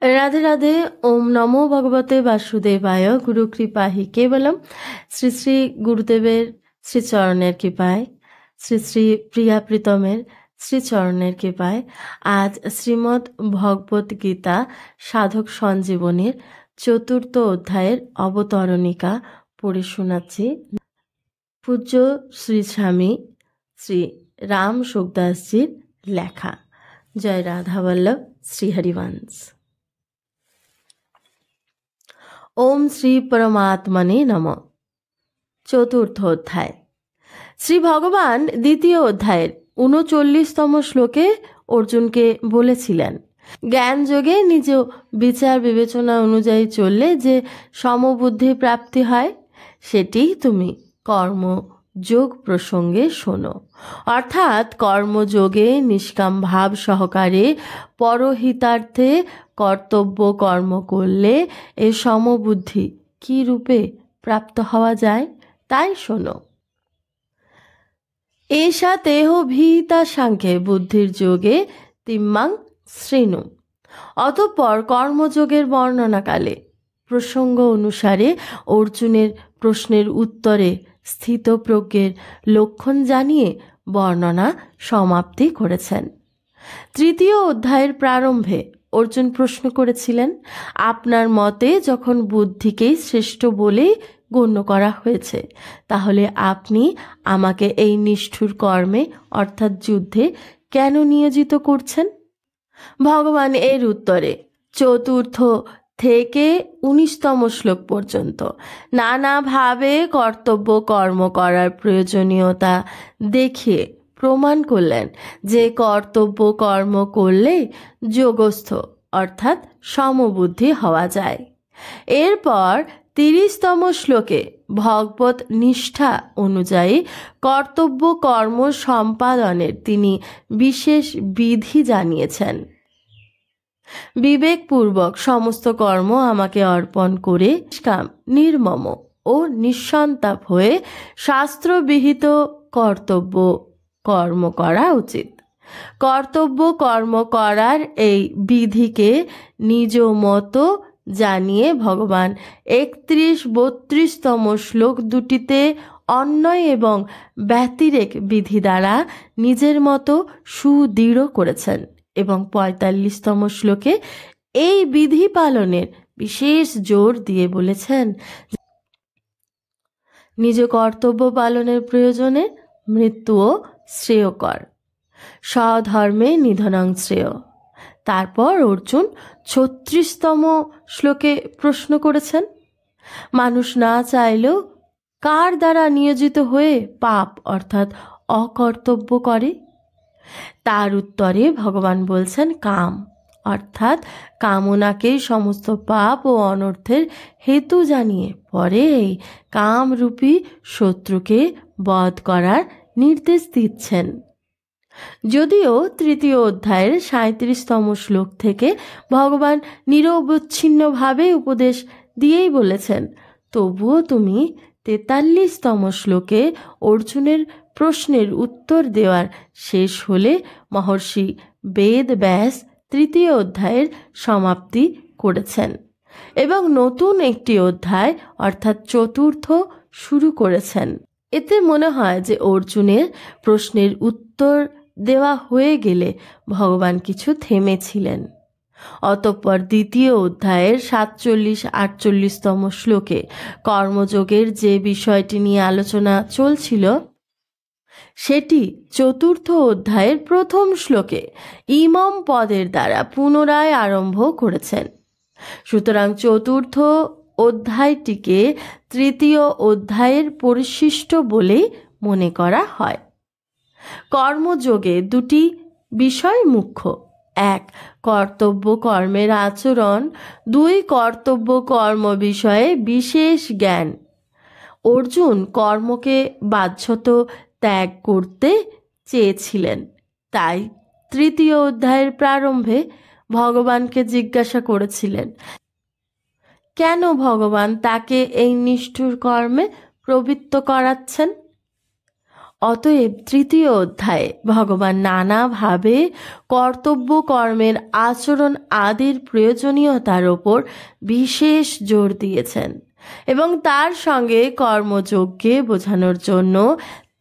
राधे राधे। ओम नमो भगवते वासुदेवाय। गुरु कृपा ही केवलम। শ্রী শ্রী গুরুদেবের শ্রীচরণের কৃপায়, শ্রী শ্রী প্রিয়া প্রীতমের শ্রীচরণের কৃপায় আজ শ্রীমদ্ ভগবত গীতা সাধক সঞ্জীবনীর ৪র্থ অধ্যায়ের অবতরণিকা পড়ে শোনাচ্ছি। পূজ্য শ্রী স্বামী শ্রী রাম সুখদাসজির লেখা। জয় রাধাবল্লভ। শ্রী হরিবংশ। ওম শ্রী পরমাত্মনে নমঃ। ৪র্থ অধ্যায়। শ্রী ভগবান দ্বিতীয় অধ্যায়ের ৩৯তম শ্লোকে অর্জুনকে বলেছিলেন, জ্ঞান যোগে নিজ বিচার বিবেচনা অনুযায়ী চললে যে সমবুদ্ধি প্রাপ্তি হয়, সেটি তুমি কর্মযোগ প্রসঙ্গে শোনো। অর্থাৎ কর্মযোগে নিষ্কাম ভাব সহকারে পরহিতার্থে কর্তব্য কর্ম করলে এ সমবুদ্ধি কি রূপে প্রাপ্ত হওয়া যায় তাই শোনো। এষা তেহ ভীতা সাংখ্যে বুদ্ধির যোগে তিম্মাং শ্রীণু। অতঃপর কর্মযোগের বর্ণনাকালে প্রসঙ্গ অনুসারে অর্জুনের প্রশ্নের উত্তরে স্থিতপ্রজ্ঞের লক্ষণ জানিয়ে বর্ণনা সমাপ্তি করেছেন। তৃতীয় অধ্যায়ের প্রারম্ভে অর্জুন প্রশ্ন করেছিলেন, আপনার মতে যখন বুদ্ধিকেই শ্রেষ্ঠ বলেই গণ্য করা হয়েছে, তাহলে আপনি আমাকে এই নিষ্ঠুর কর্মে অর্থাৎ যুদ্ধে কেন নিয়োজিত করছেন? ভগবান এর উত্তরে ৪র্থ থেকে ১৯তম শ্লোক পর্যন্ত নানাভাবে কর্তব্য কর্ম করার প্রয়োজনীয়তা দেখিয়ে প্রমাণ করলেন যে কর্তব্য কর্ম করলে যোগস্থ অর্থাৎ সমবুদ্ধি হওয়া যায়। এরপর ৩০তম শ্লোকে ভগবত নিষ্ঠা অনুযায়ী কর্তব্য কর্ম সম্পাদনের তিনি বিশেষ বিধি জানিয়েছেন। বিবেকপূর্বক সমস্ত কর্ম আমাকে অর্পণ করে নিষ্কাম নির্মম ও নিঃসন্তাপ হয়ে শাস্ত্রবিহিত কর্তব্য কর্ম করা উচিত। কর্তব্য কর্ম করার এই বিধিকে নিজ মতো জানিয়ে ভগবান ৩১-৩২তম শ্লোক দুটিতে অন্বয় এবং ব্যতিরেক বিধি দ্বারা নিজের মতো সুদৃঢ় করেছেন এবং ৪৫তম শ্লোকে এই বিধি পালনের বিশেষ জোর দিয়ে বলেছেন, নিজ কর্তব্য পালনের প্রয়োজনে মৃত্যুও শ্রেয়কর, স্বধর্মে নিধনং শ্রেয়। তারপর অর্জুন ৩৬তম শ্লোকে প্রশ্ন করেছেন, মানুষ না চাইলেও কার দ্বারা নিয়োজিত হয়ে পাপ অর্থাৎ অকর্তব্য করে? তার উত্তরে ভগবান বলছেন, কাম অর্থাৎ কামনাকেই সমস্ত পাপ ও অনর্থের হেতু জানিয়ে পরে এই কামরূপী শত্রুকে বধ করার নির্দেশ দিচ্ছেন। যদিও তৃতীয় অধ্যায়ের ৩৭তম শ্লোক থেকে ভগবান নিরবচ্ছিন্নভাবে উপদেশ দিয়েই বলেছেন, তবুও তুমি ৪৩তম শ্লোকে অর্জুনের প্রশ্নের উত্তর দেওয়ার শেষ হলে মহর্ষি বেদ ব্যাস তৃতীয় অধ্যায়ের সমাপ্তি করেছেন এবং নতুন একটি অধ্যায় অর্থাৎ ৪র্থ শুরু করেছেন। এতে মনে হয় যে অর্জুনের প্রশ্নের উত্তর দেওয়া হয়ে গেলে ভগবান কিছু থেমেছিলেন। অতঃপর দ্বিতীয় অধ্যায়ের ৪৭-৪৮তম শ্লোকে কর্মযোগের যে বিষয়টি নিয়ে আলোচনা চলছিল সেটি ৪র্থ অধ্যায়ের প্রথম শ্লোকে ইমম পদের দ্বারা পুনরায় আরম্ভ করেছেন। সুতরাং ৪র্থ অধ্যায়টিকে তৃতীয় অধ্যায়ের পরিশিষ্ট বলেই মনে করা হয়। কর্মযোগে দুটি বিষয় মুখ্য, ১ কর্তব্য কর্মের আচরণ, ২ কর্তব্য কর্ম বিষয়ে বিশেষ জ্ঞান। অর্জুন কর্মকে বাধ্যত ত্যাগ করতে চেয়েছিলেন, তাই তৃতীয় অধ্যায়ের প্রারম্ভে ভগবানকে জিজ্ঞাসা করেছিলেন কেন ভগবান তাকে এই নিষ্ঠুর কর্মে প্রবৃত্ত করাচ্ছেন। অতএব তৃতীয় অধ্যায়ে ভগবান নানাভাবে কর্তব্য কর্মের আচরণ আদির প্রয়োজনীয়তার ওপর বিশেষ জোর দিয়েছেন এবং তার সঙ্গে কর্মযোগকে বোঝানোর জন্য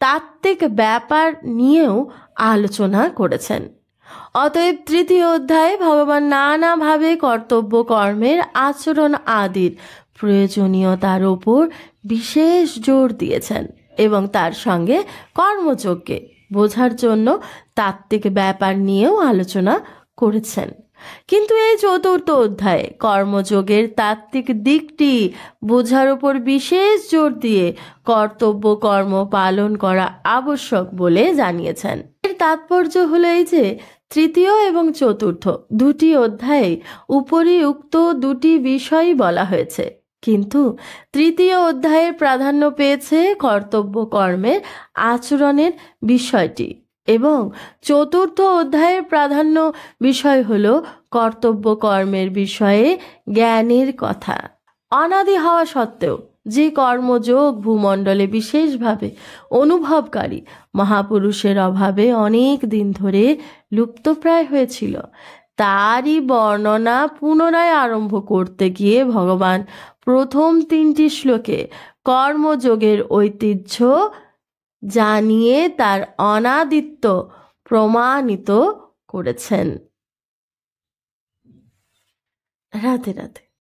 তাত্ত্বিক ব্যাপার নিয়েও আলোচনা করেছেন। অতএব তৃতীয় অধ্যায়ে ভগবান নানাভাবে কর্তব্য কর্মের আচরণ আদির প্রয়োজনীয়তার ওপর বিশেষ জোর দিয়েছেন এবং তার সঙ্গে কর্মযোগকে বোঝার জন্য তাত্ত্বিক ব্যাপার নিয়েও আলোচনা করেছেন। কিন্তু এই চতুর্থ অধ্যায়ে কর্মযোগের তাত্ত্বিক দিকটি বোঝার উপর বিশেষ জোর দিয়ে কর্তব্য কর্ম পালন করা আবশ্যক বলে জানিয়েছেন। এর তাৎপর্য হলো এই যে তৃতীয় এবং চতুর্থ দুটি অধ্যায়ে উপরিউক্ত দুটি বিষয়ই বলা হয়েছে, কিন্তু তৃতীয় অধ্যায়ের প্রাধান্য পেয়েছে কর্তব্য কর্মের আচরণের বিষয়টি এবং চতুর্থ অধ্যায়ের প্রাধান্য বিষয় হল কর্তব্য কর্মের বিষয়ে জ্ঞানের কথা। অনাদি হওয়া সত্ত্বেও যে কর্মযোগ ভূমণ্ডলে বিশেষভাবে অনুভবকারী মহাপুরুষের অভাবে অনেক দিন ধরে লুপ্তপ্রায় হয়েছিল, তারই বর্ণনা পুনরায় আরম্ভ করতে গিয়ে ভগবান প্রথম 3টি শ্লোকে কর্মযোগের ঐতিহ্য জানিয়ে তার অনাদিত্ব প্রমাণিত করেছেন। রাধে রাধে।